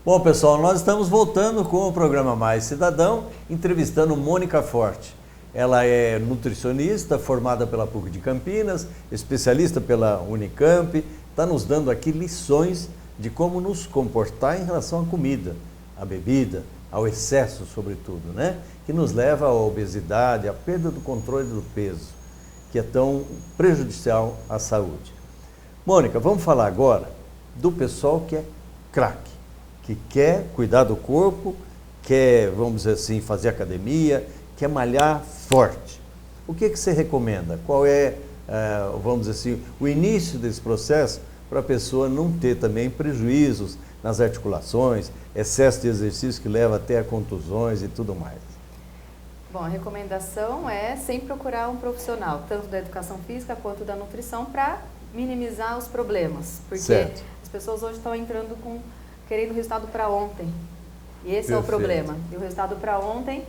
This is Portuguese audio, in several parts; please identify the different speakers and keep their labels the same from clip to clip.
Speaker 1: Bom, pessoal, nós estamos voltando com o programa Mais Cidadão, entrevistando Mônica Forte. Ela é nutricionista, formada pela PUC de Campinas, especialista pela Unicamp, está nos dando aqui lições de como nos comportar em relação à comida, à bebida, ao excesso, sobretudo, né? Que nos leva à obesidade, à perda do controle do peso, que é tão prejudicial à saúde. Mônica, vamos falar agora do pessoal que é craque, que quer cuidar do corpo, quer, vamos dizer assim, fazer academia, quer malhar forte. O que você recomenda? Qual é, vamos dizer assim, o início desse processo para a pessoa não ter também prejuízos nas articulações, excesso de exercício que leva até a contusões e tudo mais?
Speaker 2: Bom, a recomendação é sempre procurar um profissional, tanto da educação física quanto da nutrição, para minimizar os problemas. Porque
Speaker 1: certo.
Speaker 2: As pessoas hoje estão entrando querendo resultado para ontem. E esse
Speaker 1: Perfeito.
Speaker 2: é o problema. E o resultado para ontem,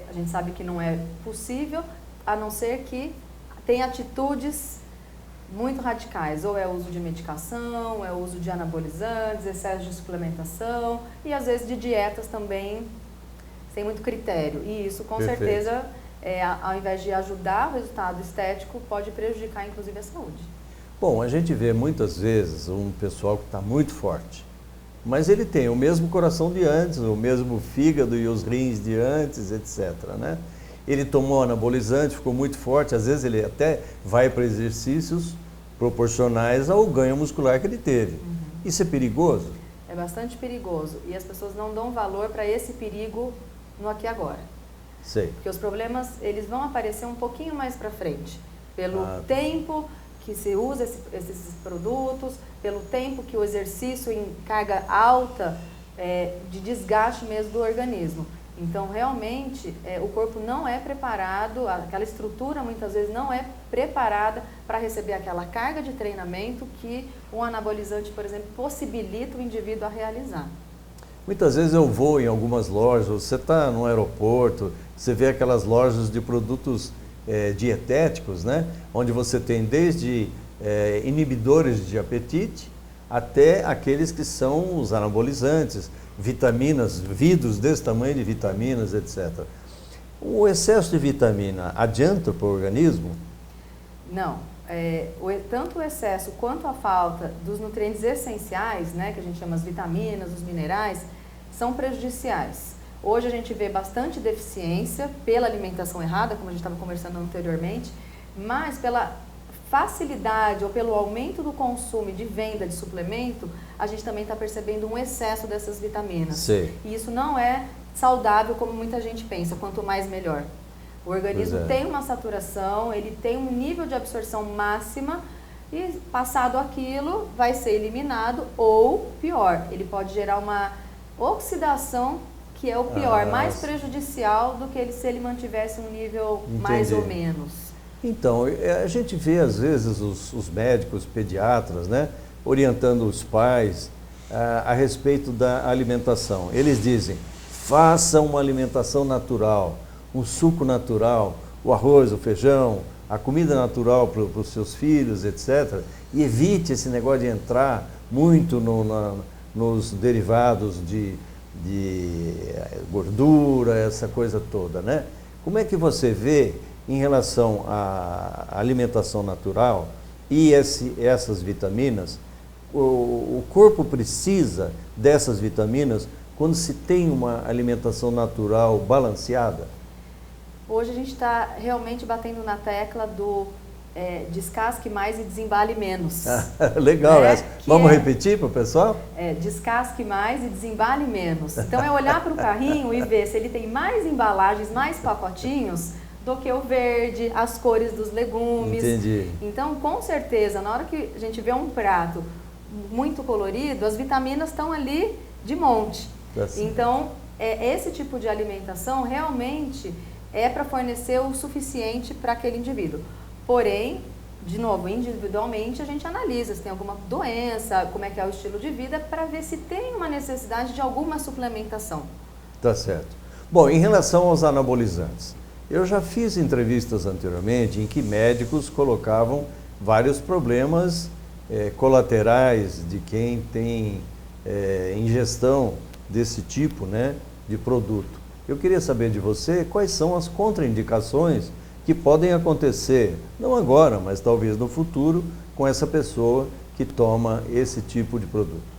Speaker 2: a gente sabe que não é possível, a não ser que tenha atitudes muito radicais. Ou é o uso de medicação, é o uso de anabolizantes, excesso de suplementação e às vezes de dietas também sem muito critério. E isso, com
Speaker 1: Perfeito.
Speaker 2: certeza, ao invés de ajudar o resultado estético, pode prejudicar, inclusive, a saúde.
Speaker 1: Bom, a gente vê muitas vezes um pessoal que está muito forte, mas ele tem o mesmo coração de antes, o mesmo fígado e os rins de antes, etc., né? Ele tomou anabolizante, ficou muito forte, às vezes ele até vai para exercícios proporcionais ao ganho muscular que ele teve.
Speaker 2: Uhum.
Speaker 1: Isso é perigoso?
Speaker 2: É bastante perigoso e as pessoas não dão valor para esse perigo no aqui e agora.
Speaker 1: Sei.
Speaker 2: Porque os problemas, eles vão aparecer um pouquinho mais para frente, pelo tempo que se usa esses produtos, pelo tempo que o exercício em carga alta de desgaste mesmo do organismo. Então, realmente, o corpo não é preparado, aquela estrutura muitas vezes não é preparada para receber aquela carga de treinamento que um anabolizante, por exemplo, possibilita o indivíduo a realizar.
Speaker 1: Muitas vezes eu vou em algumas lojas, você está no aeroporto, você vê aquelas lojas de produtos dietéticos, né? Onde você tem desde inibidores de apetite até aqueles que são os anabolizantes, vitaminas, vidros desse tamanho de vitaminas, etc. O excesso de vitamina adianta para o organismo?
Speaker 2: Não. Tanto o excesso quanto a falta dos nutrientes essenciais, né, que a gente chama as vitaminas, os minerais, são prejudiciais. Hoje a gente vê bastante deficiência pela alimentação errada, como a gente estava conversando anteriormente, mas pela facilidade ou pelo aumento do consumo e de venda de suplemento, a gente também está percebendo um excesso dessas vitaminas.
Speaker 1: Sim.
Speaker 2: E isso não é saudável como muita gente pensa, quanto mais melhor. O organismo tem uma saturação, ele tem um nível de absorção máxima e passado aquilo vai ser eliminado ou pior, ele pode gerar uma oxidação que é o pior, mais prejudicial do que se ele mantivesse um nível mais ou menos.
Speaker 1: Então, a gente vê às vezes os médicos, pediatras, né, orientando os pais a respeito da alimentação. Eles dizem, faça uma alimentação natural, um suco natural, o arroz, o feijão, a comida natural para os seus filhos, etc. E evite esse negócio de entrar muito nos derivados de gordura, essa coisa toda, né? Como é que você vê em relação à alimentação natural e essas vitaminas? O corpo precisa dessas vitaminas quando se tem uma alimentação natural balanceada?
Speaker 2: Hoje a gente está realmente batendo na tecla do descasque mais e desembale menos.
Speaker 1: Legal, essa. Vamos repetir para o pessoal?
Speaker 2: Descasque mais e desembale menos. Então é olhar para o carrinho e ver se ele tem mais embalagens, mais pacotinhos do que o verde, as cores dos legumes.
Speaker 1: Entendi.
Speaker 2: Então, com certeza, na hora que a gente vê um prato muito colorido, as vitaminas estão ali de monte. Então, esse tipo de alimentação realmente é para fornecer o suficiente para aquele indivíduo. Porém, de novo, individualmente a gente analisa se tem alguma doença, como é que é o estilo de vida, para ver se tem uma necessidade de alguma suplementação.
Speaker 1: Tá certo. Bom, em relação aos anabolizantes, eu já fiz entrevistas anteriormente em que médicos colocavam vários problemas colaterais de quem tem ingestão desse tipo, né, de produto. Eu queria saber de você quais são as contraindicações que podem acontecer, não agora, mas talvez no futuro, com essa pessoa que toma esse tipo de produto.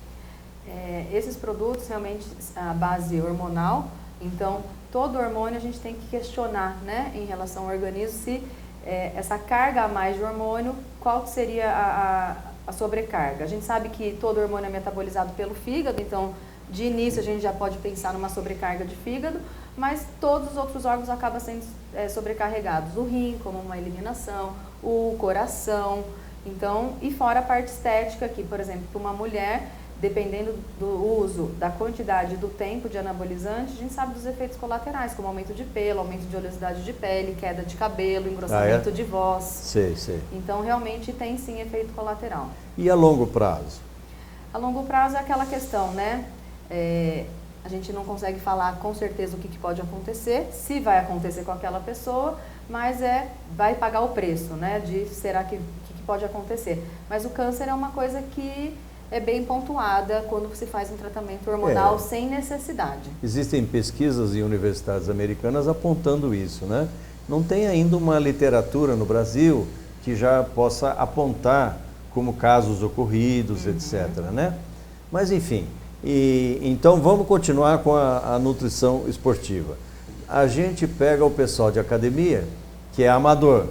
Speaker 2: Esses produtos realmente a base hormonal, então todo hormônio a gente tem que questionar, né, em relação ao organismo, se essa carga a mais de hormônio, qual que seria a sobrecarga. A gente sabe que todo hormônio é metabolizado pelo fígado, então de início a gente já pode pensar numa sobrecarga de fígado, mas todos os outros órgãos acabam sendo sobrecarregados. O rim, como uma eliminação, o coração, então, e fora a parte estética aqui, por exemplo, para uma mulher, dependendo do uso, da quantidade do tempo de anabolizante, a gente sabe dos efeitos colaterais, como aumento de pelo, aumento de oleosidade de pele, queda de cabelo, engrossamento de voz.
Speaker 1: Sei.
Speaker 2: Então, realmente tem sim efeito colateral.
Speaker 1: E a longo prazo? A
Speaker 2: longo prazo é aquela questão, né? A gente não consegue falar com certeza o que pode acontecer, se vai acontecer com aquela pessoa, mas vai pagar o preço, né? De será que pode acontecer. Mas o câncer é uma coisa que é bem pontuada quando se faz um tratamento hormonal sem necessidade.
Speaker 1: Existem pesquisas em universidades americanas apontando isso, né? Não tem ainda uma literatura no Brasil que já possa apontar como casos ocorridos, etc., né? Mas, enfim, então vamos continuar com a nutrição esportiva. A gente pega o pessoal de academia, que é amador,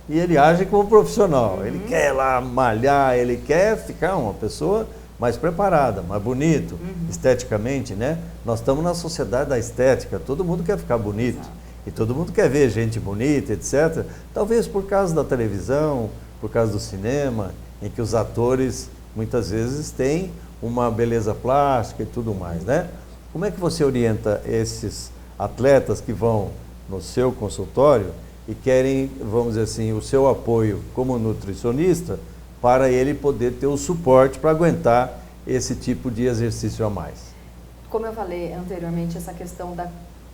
Speaker 1: e ele age como profissional. Ele quer lá malhar, ele quer ficar uma pessoa mais preparada, mais bonito, esteticamente, né? Nós estamos na sociedade da estética, todo mundo quer ficar bonito. Exato. E todo mundo quer ver gente bonita, etc. Talvez por causa da televisão, por causa do cinema, em que os atores muitas vezes têm uma beleza plástica e tudo mais, né? Como é que você orienta esses atletas que vão no seu consultório e querem, vamos dizer assim, o seu apoio como nutricionista para ele poder ter o suporte para aguentar esse tipo de exercício a mais?
Speaker 2: Como eu falei anteriormente, essa questão da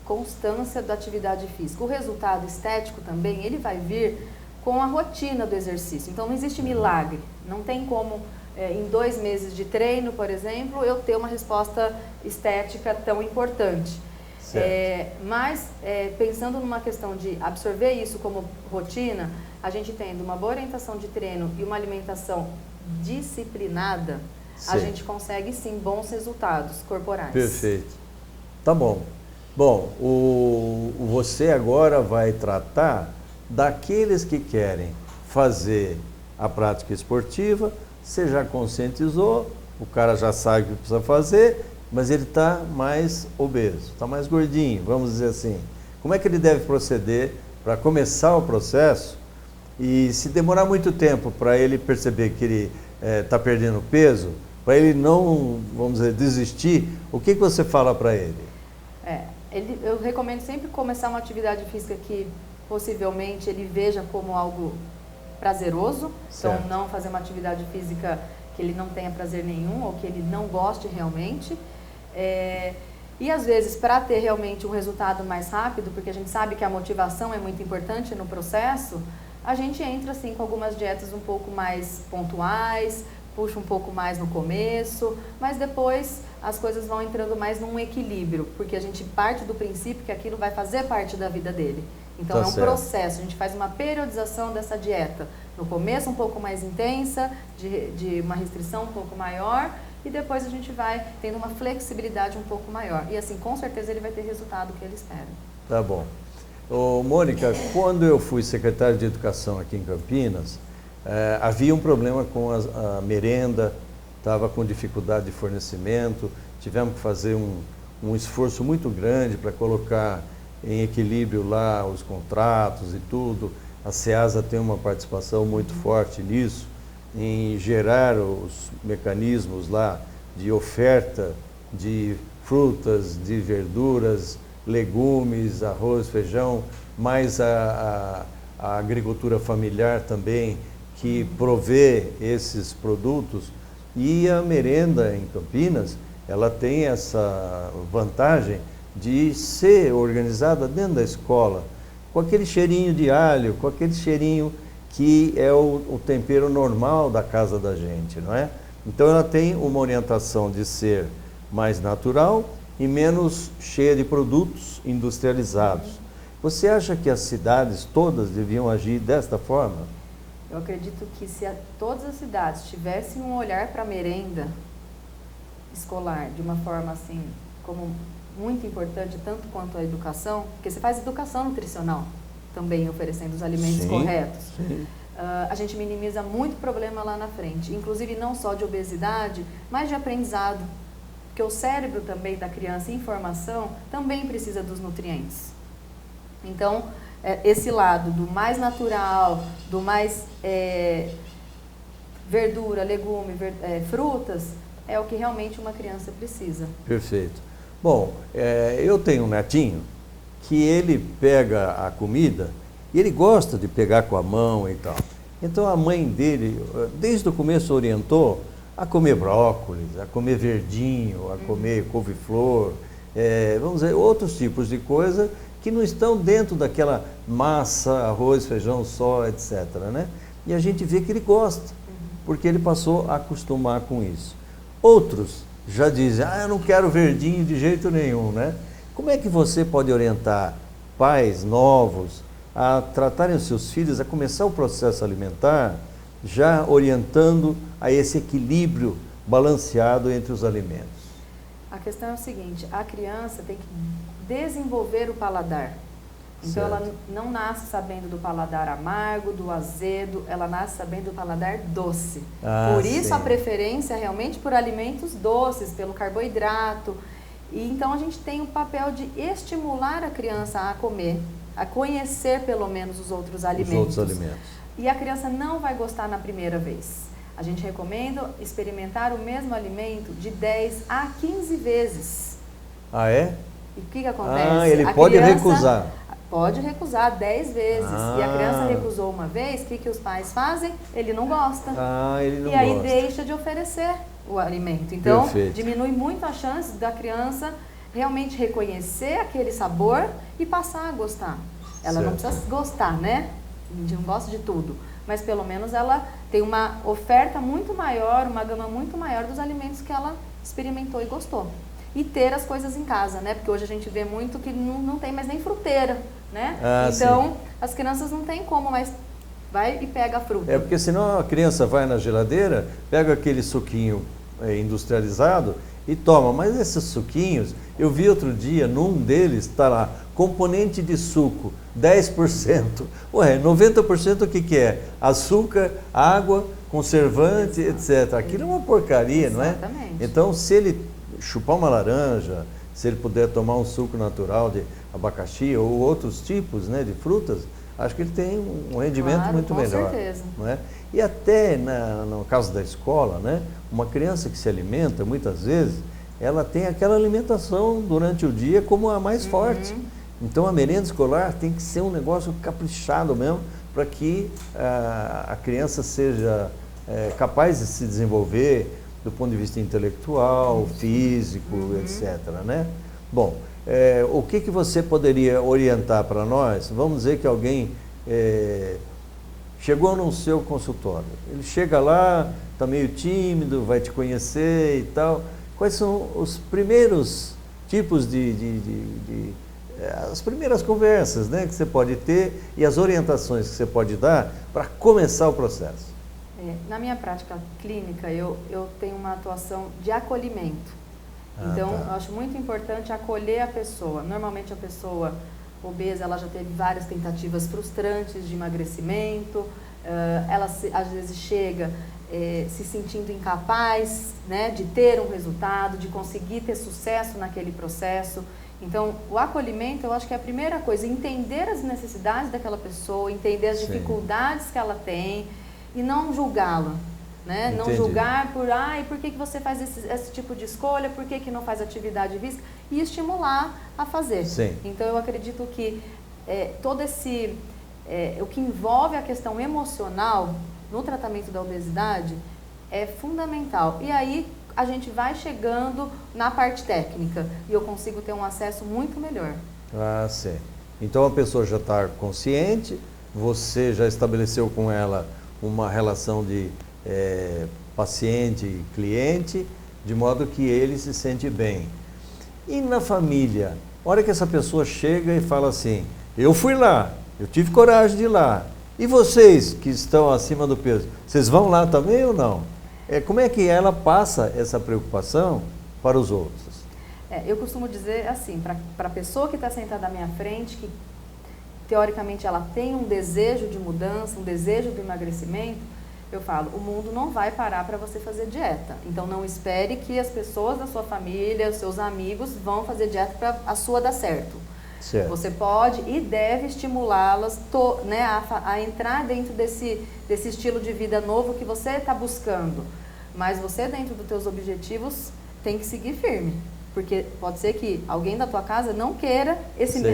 Speaker 2: constância da atividade física. O resultado estético também, ele vai vir com a rotina do exercício. Então não existe milagre, não tem como em 2 meses de treino, por exemplo, eu ter uma resposta estética tão importante. Mas pensando numa questão de absorver isso como rotina, a gente tendo uma boa orientação de treino e uma alimentação disciplinada, a gente consegue sim bons resultados corporais.
Speaker 1: Perfeito. Tá bom. Bom, você agora vai tratar daqueles que querem fazer a prática esportiva, você já conscientizou, o cara já sabe o que precisa fazer, mas ele está mais obeso, está mais gordinho, vamos dizer assim. Como é que ele deve proceder para começar o processo? E se demorar muito tempo para ele perceber que ele está perdendo peso, para ele não, vamos dizer, desistir, o que você fala para ele?
Speaker 2: Eu recomendo sempre começar uma atividade física que possivelmente ele veja como algo prazeroso. Certo. Então não fazer uma atividade física que ele não tenha prazer nenhum ou que ele não goste realmente. E às vezes, para ter realmente um resultado mais rápido, porque a gente sabe que a motivação é muito importante no processo, a gente entra assim com algumas dietas um pouco mais pontuais, puxa um pouco mais no começo, mas depois as coisas vão entrando mais num equilíbrio, porque a gente parte do princípio que aquilo vai fazer parte da vida dele. Então é um processo, a gente faz uma periodização dessa dieta. No começo um pouco mais intensa, de uma restrição um pouco maior, e depois a gente vai tendo uma flexibilidade um pouco maior. E assim, com certeza ele vai ter resultado que ele espera.
Speaker 1: Tá bom. Mônica, quando eu fui secretário de Educação aqui em Campinas, havia um problema com a merenda, estava com dificuldade de fornecimento, tivemos que fazer um esforço muito grande para colocar em equilíbrio lá os contratos e tudo. A SEASA tem uma participação muito forte nisso, em gerar os mecanismos lá de oferta de frutas, de verduras, legumes, arroz, feijão, mais a agricultura familiar também, que provê esses produtos. E a merenda em Campinas, ela tem essa vantagem de ser organizada dentro da escola, com aquele cheirinho de alho, com aquele cheirinho que é o tempero normal da casa da gente, não é? Então ela tem uma orientação de ser mais natural e menos cheia de produtos industrializados. Você acha que as cidades todas deviam agir desta forma?
Speaker 2: Eu acredito que se todas as cidades tivessem um olhar para a merenda escolar de uma forma assim, como muito importante, tanto quanto a educação, porque você faz educação nutricional também, oferecendo os alimentos corretos.
Speaker 1: Sim.
Speaker 2: A gente minimiza muito problema lá na frente, inclusive não só de obesidade, mas de aprendizado, porque o cérebro também da criança em formação também precisa dos nutrientes. Então, esse lado do mais natural, do mais verdura, legume, frutas, é o que realmente uma criança precisa.
Speaker 1: Perfeito. Bom, eu tenho um netinho que ele pega a comida e ele gosta de pegar com a mão e tal. Então a mãe dele, desde o começo, orientou a comer brócolis, a comer verdinho, a comer couve-flor, vamos dizer, outros tipos de coisa que não estão dentro daquela massa, arroz, feijão só, etc., né? E a gente vê que ele gosta, porque ele passou a acostumar com isso. Outros já dizem, eu não quero verdinho de jeito nenhum, né? Como é que você pode orientar pais novos a tratarem os seus filhos, a começar o processo alimentar, já orientando a esse equilíbrio balanceado entre os alimentos? A
Speaker 2: questão é o seguinte, a criança tem que desenvolver o paladar. Então ela não nasce sabendo do paladar amargo, do azedo, ela nasce sabendo do paladar doce. Por isso a preferência realmente por alimentos doces, pelo carboidrato. E então a gente tem o papel de estimular a criança a comer, a conhecer pelo menos os outros alimentos. E a criança não vai gostar na primeira vez. A gente recomenda experimentar o mesmo alimento de 10 a 15 vezes.
Speaker 1: Ah, é?
Speaker 2: E o que acontece?
Speaker 1: Ele pode recusar.
Speaker 2: Pode recusar 10 vezes. E a criança recusou uma vez, o que os pais fazem? Ele não gosta.
Speaker 1: Ele não
Speaker 2: e aí
Speaker 1: gosta.
Speaker 2: Deixa de oferecer o alimento. Então, diminui muito a chance da criança realmente reconhecer aquele sabor e passar a gostar. Ela não precisa gostar, né? A gente não gosta de tudo. Mas pelo menos ela tem uma oferta muito maior, uma gama muito maior dos alimentos que ela experimentou e gostou. E ter as coisas em casa, né? Porque hoje a gente vê muito que não tem mais nem fruteira, né? Então, as crianças não têm como, mas vai e pega a fruta.
Speaker 1: Porque senão a criança vai na geladeira, pega aquele suquinho industrializado e toma. Mas esses suquinhos, eu vi outro dia, num deles está lá, componente de suco, 10%. 90% o que é? Açúcar, água, conservante, etc. Aquilo é uma porcaria, não é? Então, se ele chupar uma laranja, se ele puder tomar um suco natural de abacaxi ou outros tipos, né, de frutas, acho que ele tem um rendimento muito melhor. Com certeza. Não é? E até no caso da escola, né, uma criança que se alimenta, muitas vezes, ela tem aquela alimentação durante o dia como a mais forte. Então a merenda escolar tem que ser um negócio caprichado mesmo, para que a criança seja capaz de se desenvolver do ponto de vista intelectual, físico, etc., né? Bom, o que você poderia orientar para nós? Vamos dizer que alguém chegou no seu consultório. Ele chega lá, está meio tímido, vai te conhecer e tal. Quais são os primeiros tipos as primeiras conversas, né, que você pode ter e as orientações que você pode dar para começar o processo?
Speaker 2: Na minha prática clínica, eu tenho uma atuação de acolhimento. Então, eu acho muito importante acolher a pessoa. Normalmente, a pessoa obesa, ela já teve várias tentativas frustrantes de emagrecimento, ela às vezes chega se sentindo incapaz, né, de ter um resultado, de conseguir ter sucesso naquele processo. Então, o acolhimento, eu acho que é a primeira coisa, entender as necessidades daquela pessoa, entender as dificuldades que ela tem, e não julgá-la, né? Não julgar por que você faz esse tipo de escolha, por que não faz atividade física, e estimular a fazer. Então eu acredito que todo o que envolve a questão emocional no tratamento da obesidade é fundamental. E aí a gente vai chegando na parte técnica e eu consigo ter um acesso muito melhor.
Speaker 1: Sim. Então a pessoa já está consciente, você já estabeleceu com ela uma relação de paciente e cliente, de modo que ele se sente bem. E na família, a hora que essa pessoa chega e fala assim, eu fui lá, eu tive coragem de ir lá, e vocês que estão acima do peso, vocês vão lá também ou não? Como é que ela passa essa preocupação para os outros?
Speaker 2: Eu costumo dizer assim, para a pessoa que está sentada à minha frente, que teoricamente ela tem um desejo de mudança, um desejo de emagrecimento, eu falo, o mundo não vai parar para você fazer dieta. Então não espere que as pessoas da sua família, os seus amigos vão fazer dieta para a sua dar certo. Certo. Você pode e deve estimulá-las né, a entrar dentro desse estilo de vida novo que você está buscando. Mas você, dentro dos teus objetivos, tem que seguir firme. Porque pode ser que alguém da tua casa não queira,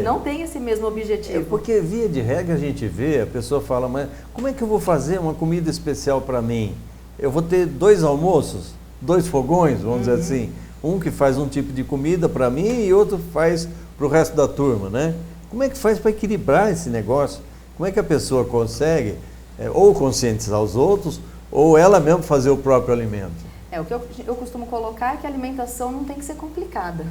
Speaker 2: não tenha esse mesmo objetivo.
Speaker 1: Porque via de regra a gente vê, a pessoa fala, mas como é que eu vou fazer uma comida especial para mim? Eu vou ter 2 almoços, 2 fogões, vamos dizer assim. Um que faz um tipo de comida para mim e outro faz para o resto da turma, né? Como é que faz para equilibrar esse negócio? Como é que a pessoa consegue ou conscientizar os outros ou ela mesma fazer o próprio alimento?
Speaker 2: O que eu costumo colocar é que a alimentação não tem que ser complicada.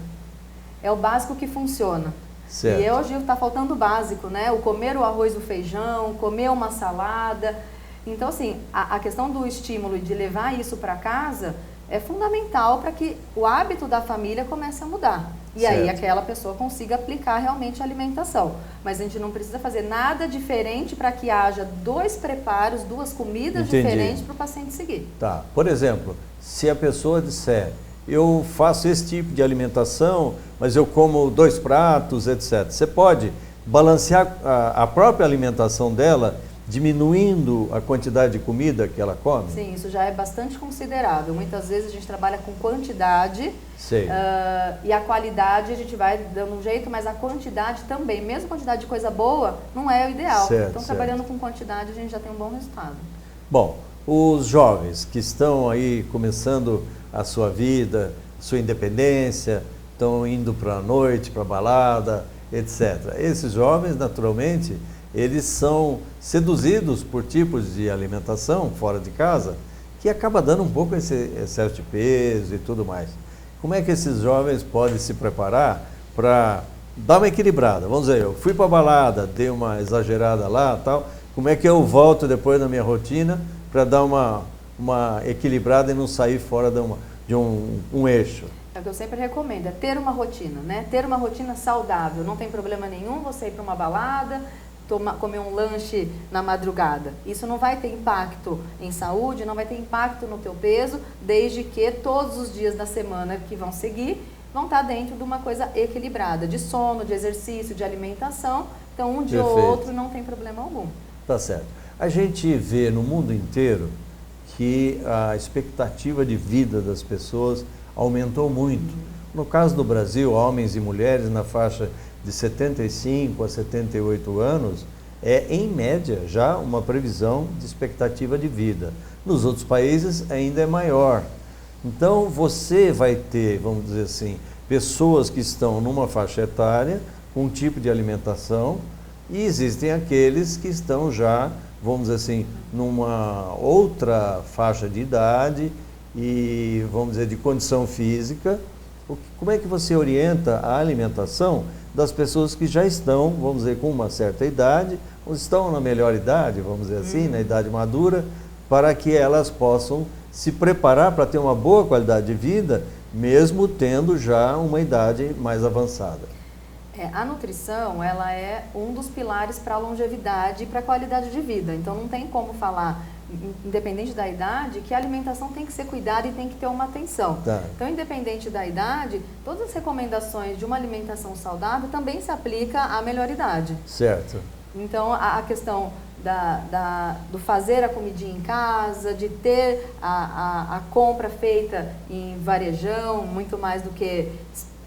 Speaker 2: É o básico que funciona. Certo. E hoje está faltando o básico, né? O comer o arroz e o feijão, comer uma salada. Então, assim, a questão do estímulo e de levar isso para casa é fundamental para que o hábito da família comece a mudar. E certo. Aí aquela pessoa consiga aplicar realmente a alimentação. Mas a gente não precisa fazer nada diferente para que haja 2 preparos, 2 comidas diferentes para o paciente seguir.
Speaker 1: Tá. Por exemplo, se a pessoa disser, eu faço esse tipo de alimentação, mas eu como 2 pratos, etc. Você pode balancear a própria alimentação dela, diminuindo a quantidade de comida que ela come?
Speaker 2: Sim, isso já é bastante considerável. Muitas vezes a gente trabalha com quantidade e a qualidade a gente vai dando um jeito, mas a quantidade também, mesmo a quantidade de coisa boa, não é o ideal.
Speaker 1: Certo,
Speaker 2: então, trabalhando com quantidade, a gente já tem um bom resultado.
Speaker 1: Bom, os jovens que estão aí começando a sua vida, sua independência, estão indo para a noite, para a balada, etc. Esses jovens, naturalmente, eles são seduzidos por tipos de alimentação fora de casa que acaba dando um pouco esse excesso de peso e tudo mais. Como é que esses jovens podem se preparar para dar uma equilibrada? Vamos dizer, eu fui para a balada, dei uma exagerada lá, tal. Como é que eu volto depois na minha rotina para dar uma equilibrada e não sair fora de um eixo?
Speaker 2: É o que eu sempre recomendo, é ter uma rotina, né? Ter uma rotina saudável. Não tem problema nenhum você ir para uma balada, comer um lanche na madrugada. Isso não vai ter impacto em saúde, não vai ter impacto no teu peso, desde que todos os dias da semana que vão seguir vão estar dentro de uma coisa equilibrada, de sono, de exercício, de alimentação. Então, um dia ou outro não tem problema algum.
Speaker 1: Tá certo. A gente vê no mundo inteiro que a expectativa de vida das pessoas aumentou muito. No caso do Brasil, homens e mulheres na faixa de 75 a 78 anos, em média, já uma previsão de expectativa de vida. Nos outros países ainda é maior. Então, você vai ter, vamos dizer assim, pessoas que estão numa faixa etária, com um tipo de alimentação, e existem aqueles que estão já, vamos dizer assim, numa outra faixa de idade e, vamos dizer, de condição física. Como é que você orienta a alimentação das pessoas que já estão, vamos dizer, com uma certa idade, ou estão na melhor idade, vamos dizer assim, na idade madura, para que elas possam se preparar para ter uma boa qualidade de vida, mesmo tendo já uma idade mais avançada?
Speaker 2: A nutrição, ela é um dos pilares para a longevidade e para a qualidade de vida. Então, não tem como falar, independente da idade, que a alimentação tem que ser cuidada e tem que ter uma atenção.
Speaker 1: Tá.
Speaker 2: Então, independente da idade, todas as recomendações de uma alimentação saudável também se aplica à melhor idade.
Speaker 1: Certo.
Speaker 2: Então, a questão do fazer a comidinha em casa, de ter a compra feita em varejão, muito mais do que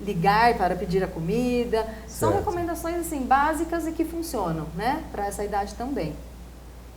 Speaker 2: ligar para pedir a comida. Certo. São recomendações assim, básicas e que funcionam, né? Para essa idade também.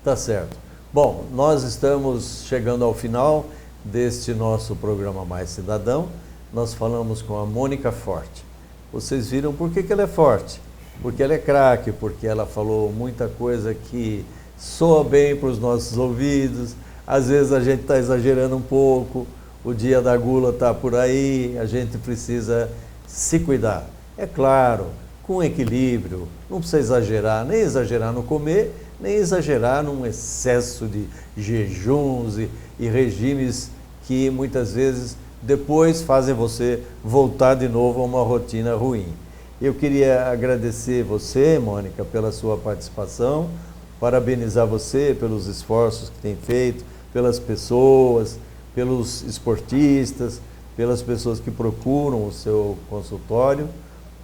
Speaker 1: Tá certo. Bom, nós estamos chegando ao final deste nosso programa Mais Cidadão. Nós falamos com a Mônica Forte. Vocês viram por que ela é forte? Porque ela é craque, porque ela falou muita coisa que soa bem para os nossos ouvidos. às vezes a gente está exagerando um pouco, o dia da gula está por aí, a gente precisa se cuidar. É claro, com equilíbrio, não precisa exagerar, nem exagerar no comer, nem exagerar num excesso de jejuns e regimes que muitas vezes depois fazem você voltar de novo a uma rotina ruim. Eu queria agradecer você, Mônica, pela sua participação, parabenizar você pelos esforços que tem feito, pelas pessoas, pelos esportistas, pelas pessoas que procuram o seu consultório.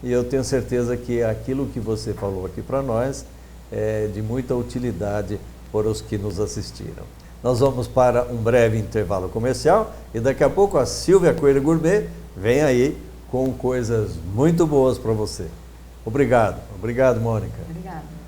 Speaker 1: E eu tenho certeza que aquilo que você falou aqui para nós é de muita utilidade para os que nos assistiram. Nós vamos para um breve intervalo comercial e daqui a pouco a Silvia Coelho Gourmet vem aí com coisas muito boas para você. Obrigado. Obrigado, Mônica.
Speaker 2: Obrigada.